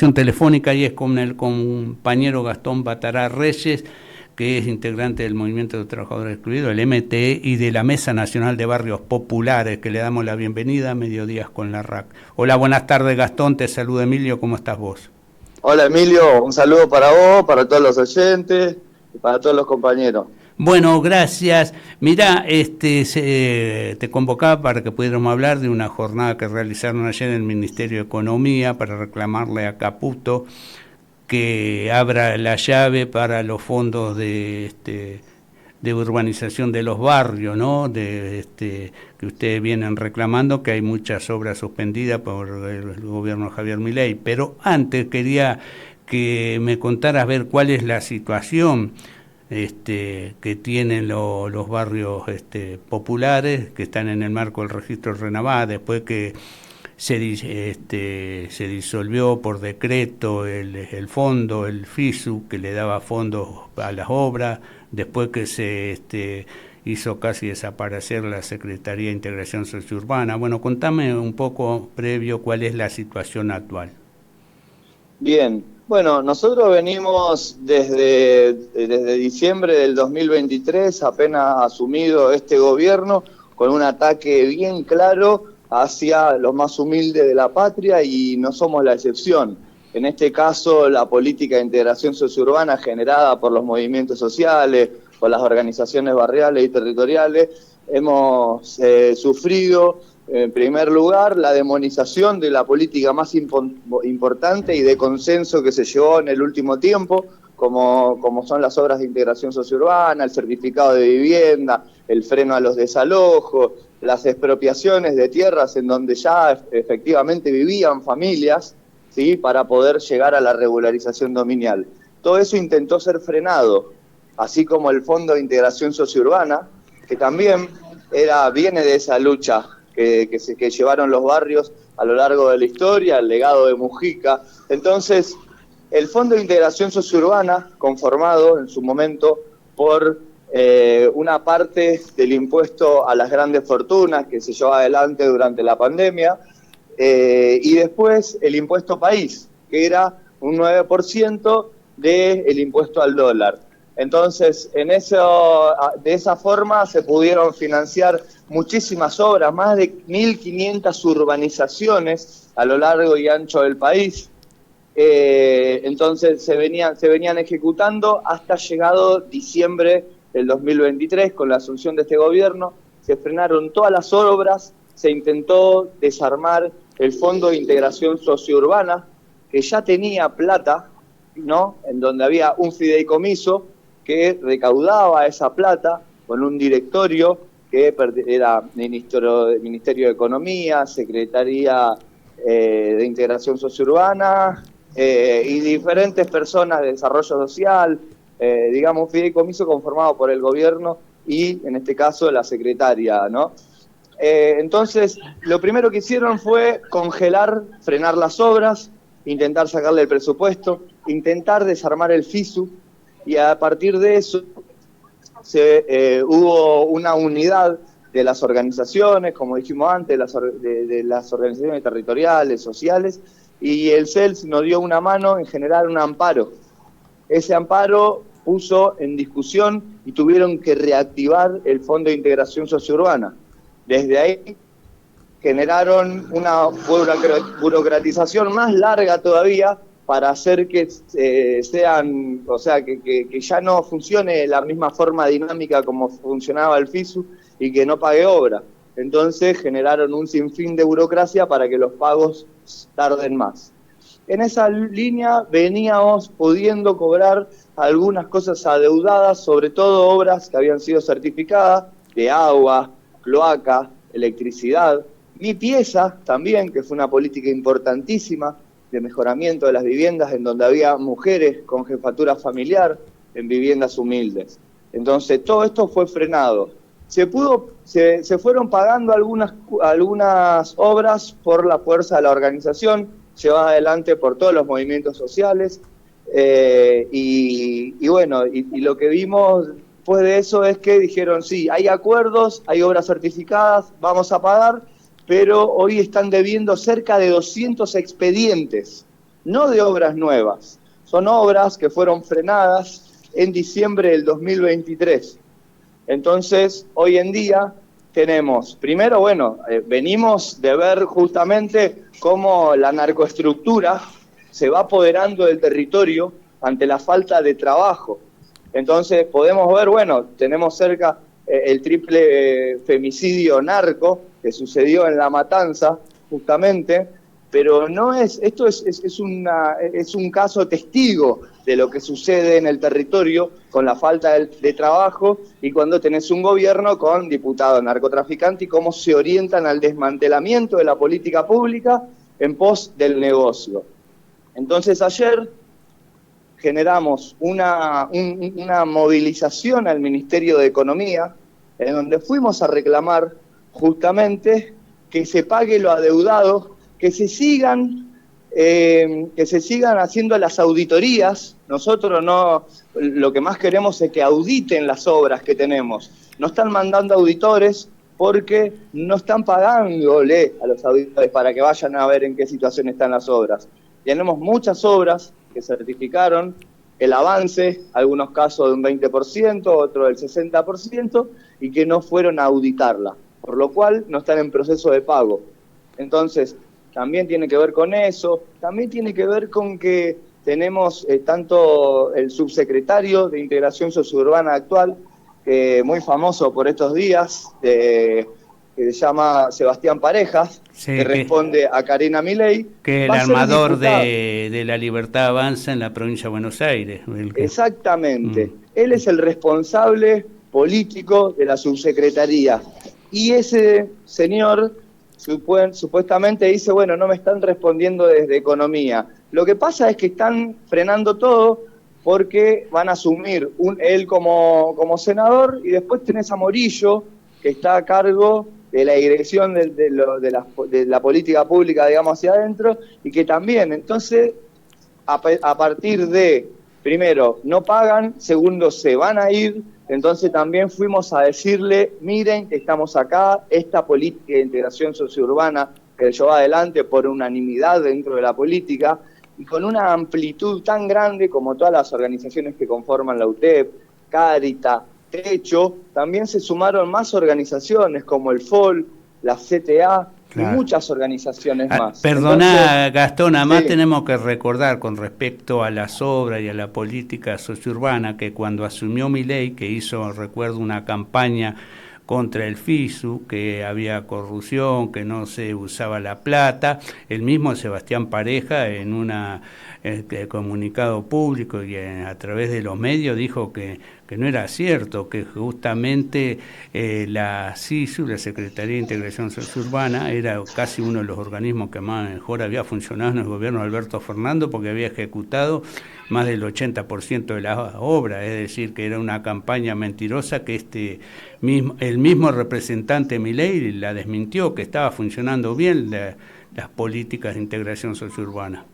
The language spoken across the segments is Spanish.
Telefónica y es con el compañero Gastón Batará Reyes, que es integrante del Movimiento de Trabajadores Excluidos, el MTE, y de la Mesa Nacional de Barrios Populares, que le damos la bienvenida a Mediodías con la RAC. Hola, buenas tardes, Gastón, te saluda Emilio, ¿cómo estás vos? Hola Emilio, un saludo para vos, para todos los oyentes y para todos los compañeros. Bueno, gracias. Mirá, te convocaba para que pudiéramos hablar de una jornada que realizaron ayer en el Ministerio de Economía para reclamarle a Caputo que abra la llave para los fondos de urbanización de los barrios, ¿no? Que ustedes vienen reclamando, que hay muchas obras suspendidas por el gobierno de Javier Milei. Pero antes quería que me contaras ver cuál es la situación que tienen los barrios populares que están en el marco del registro RENAVA, después que se disolvió por decreto el fondo, el FISU, que le daba fondos a las obras, después que se hizo casi desaparecer la Secretaría de Integración Sociourbana. Bueno, contame un poco previo cuál es la situación actual. Bien, bueno, nosotros venimos desde diciembre del 2023, apenas asumido este gobierno, con un ataque bien claro hacia los más humildes de la patria y no somos la excepción. En este caso, la política de integración sociourbana generada por los movimientos sociales, por las organizaciones barriales y territoriales, hemos sufrido, en primer lugar, la demonización de la política más importante y de consenso que se llevó en el último tiempo, como son las obras de integración sociourbana, el certificado de vivienda, el freno a los desalojos, las expropiaciones de tierras en donde ya efectivamente vivían familias, ¿sí?, para poder llegar a la regularización dominial. Todo eso intentó ser frenado, así como el Fondo de Integración Sociourbana, que también viene de esa lucha que llevaron los barrios a lo largo de la historia, el legado de Mujica. Entonces, el Fondo de Integración Sociourbana, conformado en su momento por una parte del impuesto a las grandes fortunas que se llevó adelante durante la pandemia, y después el impuesto país, que era un 9% del impuesto al dólar. Entonces, de esa forma se pudieron financiar muchísimas obras, más de 1.500 urbanizaciones a lo largo y ancho del país. Entonces se venían ejecutando hasta llegado diciembre del 2023, con la asunción de este gobierno. Se frenaron todas las obras, se intentó desarmar el Fondo de Integración Sociourbana, que ya tenía plata, ¿no?, en donde había un fideicomiso que recaudaba esa plata con un directorio que era Ministerio de Economía, Secretaría de Integración Sociourbana y diferentes personas de desarrollo social, digamos, un fideicomiso conformado por el gobierno y, en este caso, la secretaria, ¿no? Entonces, lo primero que hicieron fue congelar, frenar las obras, intentar sacarle el presupuesto, intentar desarmar el FISU, y a partir de eso hubo una unidad de las organizaciones, como dijimos antes, de las organizaciones territoriales, sociales, y el CELS nos dio una mano en generar un amparo. Ese amparo puso en discusión y tuvieron que reactivar el Fondo de Integración Sociourbana. Desde ahí generaron una burocratización más larga todavía para hacer que que ya no funcione la misma forma dinámica como funcionaba el FISU y que no pague obra. Entonces generaron un sinfín de burocracia para que los pagos tarden más. En esa línea veníamos pudiendo cobrar algunas cosas adeudadas, sobre todo obras que habían sido certificadas, de agua, cloaca, electricidad, limpieza también, que fue una política importantísima de mejoramiento de las viviendas en donde había mujeres con jefatura familiar en viviendas humildes. Entonces todo esto fue frenado. Se fueron pagando algunas obras por la fuerza de la organización, llevada adelante por todos los movimientos sociales, y lo que vimos después de eso es que dijeron, sí, hay acuerdos, hay obras certificadas, vamos a pagar, pero hoy están debiendo cerca de 200 expedientes no de obras nuevas, son obras que fueron frenadas en diciembre del 2023. Entonces, hoy en día tenemos, primero, venimos de ver justamente cómo la narcoestructura se va apoderando del territorio ante la falta de trabajo. Entonces podemos ver, tenemos cerca el triple femicidio narco que sucedió en La Matanza, justamente, pero esto es un caso testigo de lo que sucede en el territorio con la falta de trabajo y cuando tenés un gobierno con diputados narcotraficantes y cómo se orientan al desmantelamiento de la política pública en pos del negocio. Entonces ayer generamos una movilización al Ministerio de Economía, en donde fuimos a reclamar justamente que se pague lo adeudado, que se sigan haciendo las auditorías. Nosotros lo que más queremos es que auditen las obras que tenemos. No están mandando auditores porque no están pagándole a los auditores para que vayan a ver en qué situación están las obras. Tenemos muchas obras que certificaron el avance, algunos casos de un 20%, otros del 60%, y que no fueron a auditarla, por lo cual no están en proceso de pago. Entonces, también tiene que ver con eso, también tiene que ver con que tenemos tanto el subsecretario de Integración Sociourbana actual, muy famoso por estos días, que se llama Sebastián Parejas, sí, que responde a Karina Milei. Que el armador de La Libertad Avanza en la provincia de Buenos Aires. Exactamente. Él es el responsable político de la subsecretaría. Y ese señor supuestamente dice, no me están respondiendo desde Economía. Lo que pasa es que están frenando todo porque van a asumir él como senador y después tenés a Morillo, que está a cargo de la dirección de la política pública, digamos, hacia adentro, y que también, entonces, a partir de, primero, no pagan, segundo, se van a ir, entonces también fuimos a decirle, miren que estamos acá, esta política de integración sociourbana que lleva adelante por unanimidad dentro de la política, y con una amplitud tan grande como todas las organizaciones que conforman la UTEP, Cáritas, Techo, también se sumaron más organizaciones como el FOL, la CTA, claro, y muchas organizaciones más. Perdona, Gastón, además sí, tenemos que recordar con respecto a las obras y a la política sociourbana que cuando asumió Milei, que hizo, recuerdo, una campaña contra el FISU, que había corrupción, que no se usaba la plata, el mismo Sebastián Pareja en un comunicado público y a través de los medios dijo que no era cierto, que justamente la SISU, la Secretaría de Integración Sociourbana, era casi uno de los organismos que mejor había funcionado en el gobierno de Alberto Fernández porque había ejecutado más del 80% de las obras, es decir, que era una campaña mentirosa que el mismo representante Milei la desmintió, que estaba funcionando bien las políticas de integración sociourbana.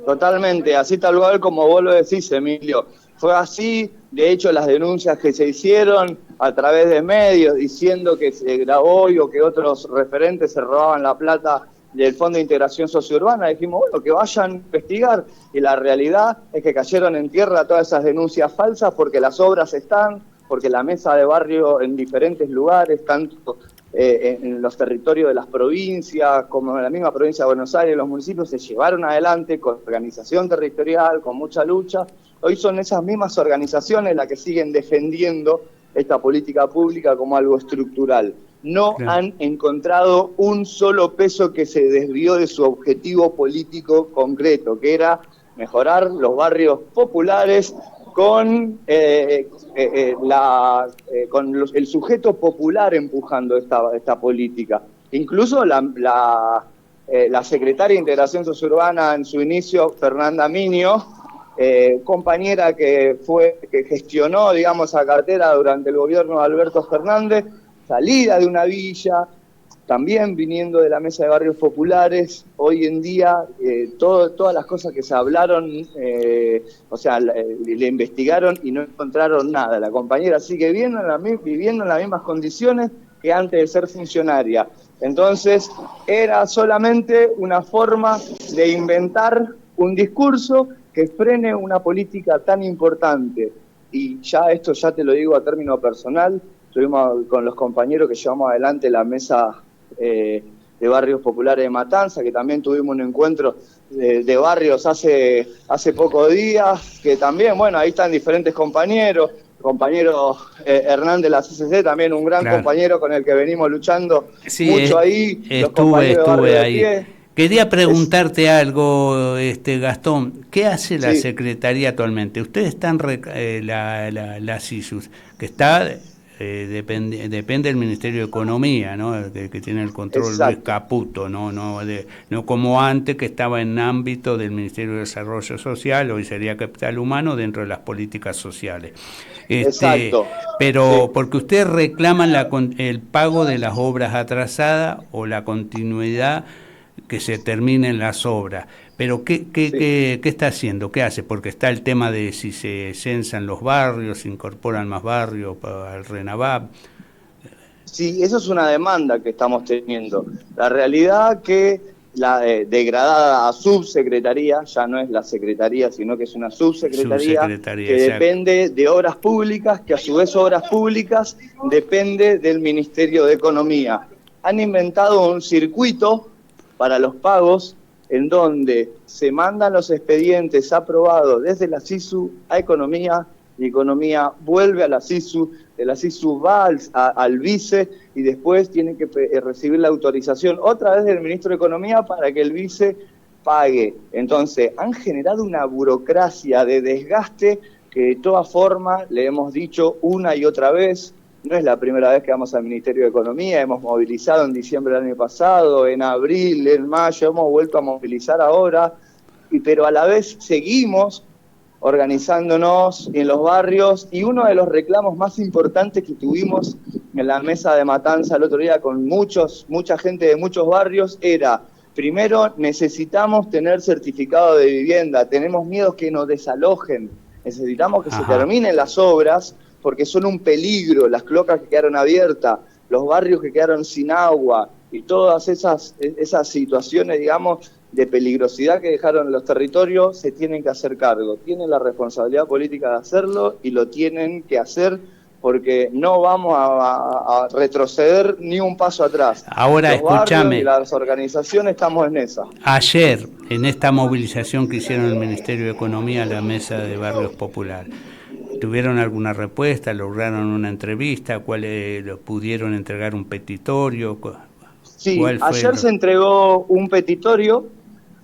Totalmente, así tal cual como vos lo decís, Emilio. Fue así, de hecho las denuncias que se hicieron a través de medios diciendo que se grabó o que otros referentes se robaban la plata del Fondo de Integración Sociourbana, dijimos, que vayan a investigar, y la realidad es que cayeron en tierra todas esas denuncias falsas porque las obras están, porque la mesa de barrio en diferentes lugares, tanto en los territorios de las provincias, como en la misma provincia de Buenos Aires, los municipios se llevaron adelante con organización territorial, con mucha lucha. Hoy son esas mismas organizaciones las que siguen defendiendo esta política pública como algo estructural. No han encontrado un solo peso que se desvió de su objetivo político concreto, que era mejorar los barrios populares con el sujeto popular empujando esta política. Incluso la secretaria de Integración Sociourbana en su inicio, Fernanda Minio, compañera que gestionó, digamos, esa cartera durante el gobierno de Alberto Fernández, salida de una villa, también viniendo de la mesa de barrios populares. Hoy en día todas las cosas que se hablaron, le investigaron y no encontraron nada. La compañera sigue viviendo en las mismas condiciones que antes de ser funcionaria. Entonces era solamente una forma de inventar un discurso que frene una política tan importante. Y ya esto ya te lo digo a término personal, estuvimos con los compañeros que llevamos adelante la mesa de barrios populares de Matanza, que también tuvimos un encuentro de barrios hace pocos días, que también, bueno, ahí están diferentes compañeros, Hernán de la CCC, también un gran compañero con el que venimos luchando mucho ahí, los compañeros de Barrio ahí. de Pie. Quería preguntarte algo, Gastón, ¿qué hace la Secretaría actualmente? Ustedes están, la CISUS, que está, depende del Ministerio de Economía, ¿no? El que tiene el control Luis Caputo, no como antes, que estaba en ámbito del Ministerio de Desarrollo Social, hoy sería Capital Humano, dentro de las políticas sociales. Pero porque ustedes reclaman el pago de las obras atrasadas o la continuidad que se terminen las obras, pero ¿qué está haciendo? ¿Qué hace? Porque está el tema de si se censan los barrios, se incorporan más barrios al RENAVAP. Sí, eso es una demanda que estamos teniendo. La realidad que la degradada a subsecretaría, ya no es la secretaría, sino que es una subsecretaría que depende de obras públicas, que a su vez obras públicas depende del Ministerio de Economía. Han inventado un circuito para los pagos, en donde se mandan los expedientes aprobados desde la CISU a Economía, y Economía vuelve a la CISU, de la CISU va al vice, y después tiene que recibir la autorización otra vez del ministro de Economía para que el vice pague. Entonces, han generado una burocracia de desgaste que de todas formas, le hemos dicho una y otra vez, no es la primera vez que vamos al Ministerio de Economía, hemos movilizado en diciembre del año pasado, en abril, en mayo, hemos vuelto a movilizar ahora, pero a la vez seguimos organizándonos en los barrios, y uno de los reclamos más importantes que tuvimos en la mesa de Matanza el otro día con mucha gente de muchos barrios era, primero, necesitamos tener certificado de vivienda, tenemos miedo que nos desalojen, necesitamos que se terminen las obras, porque son un peligro, las cloacas que quedaron abiertas, los barrios que quedaron sin agua, y todas esas situaciones, digamos, de peligrosidad que dejaron los territorios, se tienen que hacer cargo. Tienen la responsabilidad política de hacerlo, y lo tienen que hacer, porque no vamos a retroceder ni un paso atrás. Ahora, escúchame. Y las organizaciones estamos en esa. Ayer, en esta movilización que hicieron el Ministerio de Economía, la mesa de barrios populares, ¿tuvieron alguna respuesta? ¿Lograron una entrevista? ¿Pudieron entregar un petitorio? Sí, ayer se entregó un petitorio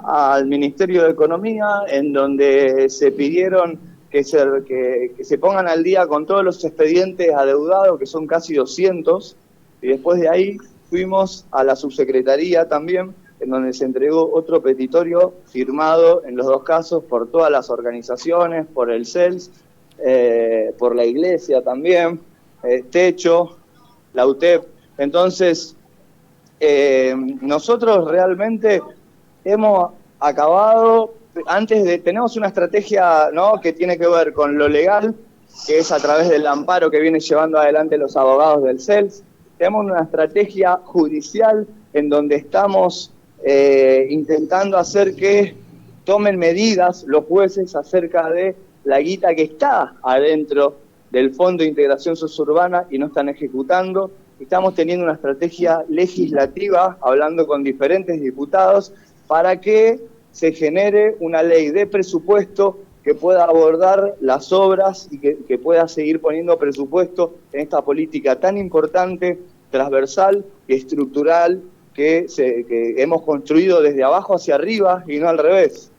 al Ministerio de Economía en donde se pidieron que se pongan al día con todos los expedientes adeudados, que son casi 200, y después de ahí fuimos a la subsecretaría también, en donde se entregó otro petitorio firmado en los dos casos por todas las organizaciones, por el CELS, por la iglesia también, Techo, la UTEP. Entonces, nosotros realmente hemos acabado, tenemos una estrategia, ¿no?, que tiene que ver con lo legal, que es a través del amparo que vienen llevando adelante los abogados del CELS. Tenemos una estrategia judicial en donde estamos intentando hacer que tomen medidas los jueces acerca de la guita que está adentro del Fondo de Integración Sociurbana y no están ejecutando. Estamos teniendo una estrategia legislativa, hablando con diferentes diputados, para que se genere una ley de presupuesto que pueda abordar las obras y que pueda seguir poniendo presupuesto en esta política tan importante, transversal y estructural que hemos construido desde abajo hacia arriba y no al revés.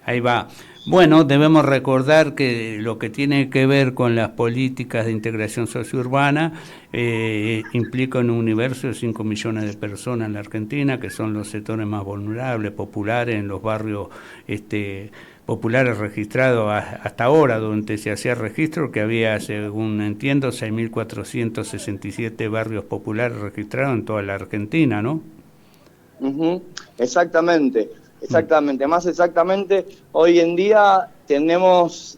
Ahí va. Bueno, debemos recordar que lo que tiene que ver con las políticas de integración sociourbana implica un universo de 5 millones de personas en la Argentina, que son los sectores más vulnerables, populares, en los barrios populares registrados hasta ahora, donde se hacía registro, que había, según entiendo, 6.467 barrios populares registrados en toda la Argentina, ¿no? Exactamente. Más exactamente, hoy en día tenemos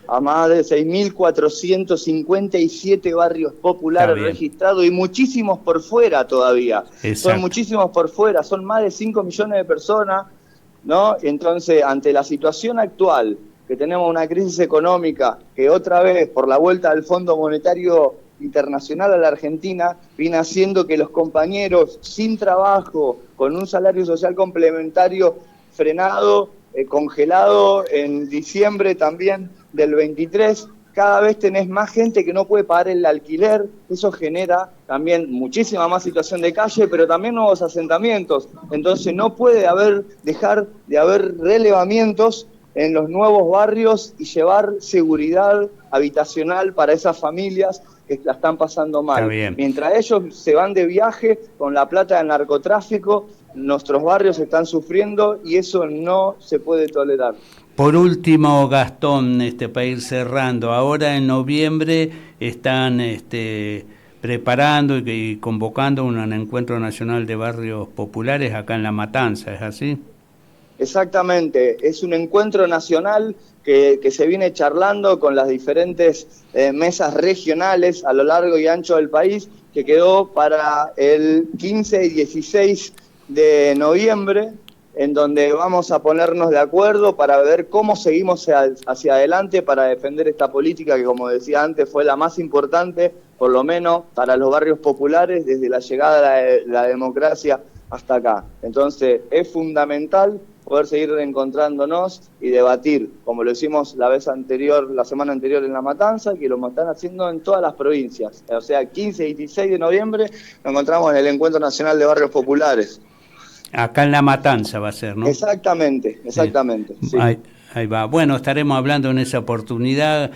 a más de 6.457 barrios populares registrados y muchísimos por fuera todavía. Exacto. Son muchísimos por fuera, son más de 5 millones de personas ¿no? Entonces, ante la situación actual, que tenemos una crisis económica que otra vez, por la vuelta del Fondo Monetario Internacional a la Argentina, viene haciendo que los compañeros sin trabajo, con un salario social complementario frenado, congelado en diciembre también del 23, cada vez tenés más gente que no puede pagar el alquiler, eso genera también muchísima más situación de calle, pero también nuevos asentamientos, entonces no puede dejar de haber relevamientos en los nuevos barrios y llevar seguridad habitacional para esas familias que la están pasando mal. Mientras ellos se van de viaje con la plata del narcotráfico, nuestros barrios están sufriendo y eso no se puede tolerar. Por último, Gastón, para ir cerrando, ahora en noviembre están preparando y convocando un encuentro nacional de barrios populares acá en La Matanza, ¿es así? Exactamente, es un encuentro nacional que se viene charlando con las diferentes mesas regionales a lo largo y ancho del país, que quedó para el 15 y 16 de noviembre, en donde vamos a ponernos de acuerdo para ver cómo seguimos hacia adelante para defender esta política que, como decía antes, fue la más importante, por lo menos para los barrios populares, desde la llegada de la democracia hasta acá. Entonces, es fundamental poder seguir reencontrándonos y debatir, como lo hicimos la semana anterior en La Matanza, que lo están haciendo en todas las provincias. O sea, 15 y 16 de noviembre nos encontramos en el Encuentro Nacional de Barrios Populares. Acá en La Matanza va a ser, ¿no? Exactamente. Sí. Ahí va. Bueno, estaremos hablando en esa oportunidad.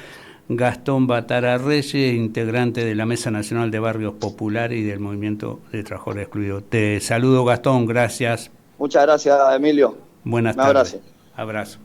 Gastón Batara Reyes, integrante de la Mesa Nacional de Barrios Populares y del Movimiento de Trabajadores Excluidos. Te saludo, Gastón, gracias. Muchas gracias, Emilio. Buenas tardes. Un abrazo.